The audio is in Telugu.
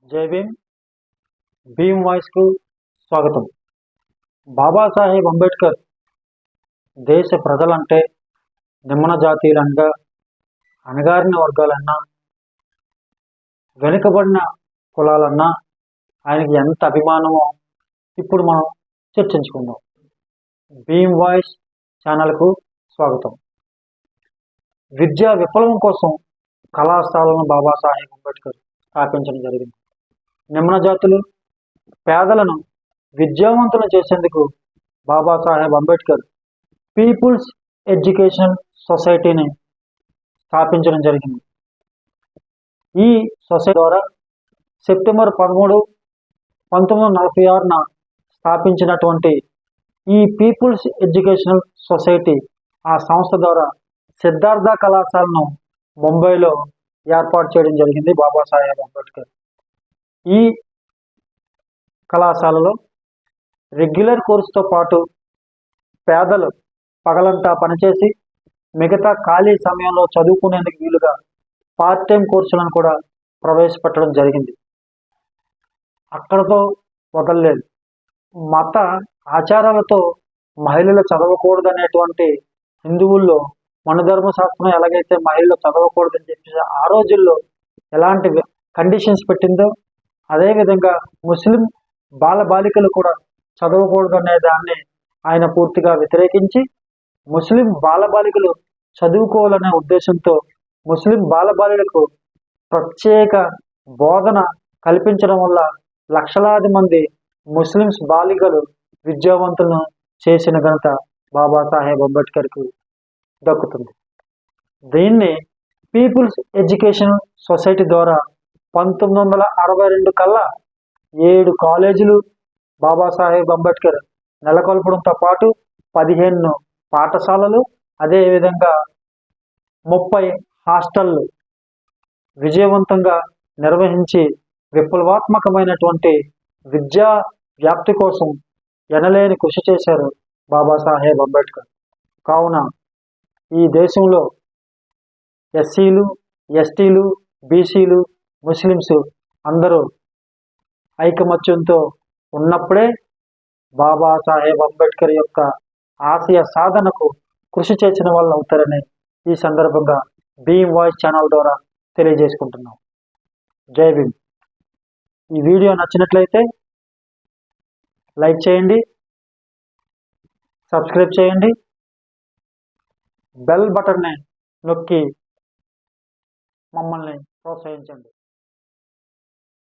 జై భీమ్. భీమ్ వాయిస్కు స్వాగతం. బాబాసాహెబ్ అంబేద్కర్ దేశ ప్రజలంటే, నిమ్మన జాతీయులనగా, అణగారిన వర్గాలన్నా, వెనుకబడిన కులాలన్నా ఆయనకి ఎంత అభిమానమో ఇప్పుడు మనం చర్చించుకుందాం. భీమ్ వాయిస్ ఛానల్కు స్వాగతం. విద్యా విప్లవం కోసం కళాశాలను బాబాసాహెబ్ అంబేద్కర్ స్థాపించడం జరిగింది. నిమ్న జాతులు, పేదలను విద్యావంతులు చేసేందుకు బాబాసాహెబ్ అంబేద్కర్ పీపుల్స్ ఎడ్యుకేషన్ సొసైటీని స్థాపించడం జరిగింది. ఈ సొసైటీ ద్వారా సెప్టెంబర్ 13, 1946న స్థాపించినటువంటి ఈ పీపుల్స్ ఎడ్యుకేషనల్ సొసైటీ ఆ సంస్థ ద్వారా సిద్ధార్థ కళాశాలను ముంబైలో ఏర్పాటు చేయడం జరిగింది బాబాసాహెబ్ అంబేద్కర్. ఈ కళాశాలలో రెగ్యులర్ కోర్సుతో పాటు పేదలు పగలంతా పనిచేసి మిగతా ఖాళీ సమయంలో చదువుకునేందుకు వీలుగా పార్ట్ టైం కోర్సులను కూడా ప్రవేశపెట్టడం జరిగింది. అక్కడతో వదలలేదు. మత ఆచారాలతో మహిళలు చదవకూడదనేటువంటి హిందువుల్లో మనుధర్మశాస్త్రం ఎలాగైతే మహిళలు చదవకూడదని చెప్పి ఆ రోజుల్లో ఎలాంటి కండిషన్స్ పెట్టిందో, అదేవిధంగా ముస్లిం బాలబాలికలు కూడా చదవకూడదనే దాన్ని ఆయన పూర్తిగా వ్యతిరేకించి, ముస్లిం బాలబాలికలు చదువుకోవాలనే ఉద్దేశంతో ముస్లిం బాలబాలికలకు ప్రత్యేక బోధన కల్పించడం వల్ల లక్షలాది మంది ముస్లిమ్స్ బాలికలు విద్యావంతులను చేసిన ఘనత బాబాసాహెబ్ అంబేద్కర్కు దక్కుతుంది. దీన్ని పీపుల్స్ ఎడ్యుకేషన్ సొసైటీ ద్వారా 1962 కల్లా 7 కాలేజీలు బాబాసాహెబ్ అంబేద్కర్ నెలకొల్పడంతో పాటు 15 పాఠశాలలు, అదేవిధంగా 30 హాస్టళ్ళు విజయవంతంగా నిర్వహించి విప్లవాత్మకమైనటువంటి విద్యా వ్యాప్తి కోసం ఎనలేని కృషి చేశారు బాబాసాహెబ్ అంబేద్కర్. కావున ఈ దేశంలో ఎస్సీలు, ఎస్టీలు, బీసీలు, ముస్లిమ్స్ అందరూ ఐకమత్యంతో ఉన్నప్పుడే బాబాసాహెబ్ అంబేద్కర్ యొక్క ఆశయ సాధనకు కృషి చేసిన వాళ్ళు అవుతారని ఈ సందర్భంగా భీమ్ వాయిస్ ఛానల్ ద్వారా తెలియజేసుకుంటున్నాం. జై భీమ్. ఈ వీడియో నచ్చినట్లయితే లైక్ చేయండి, సబ్స్క్రైబ్ చేయండి, బెల్ బటన్ని నొక్కి మమ్మల్ని ప్రోత్సహించండి.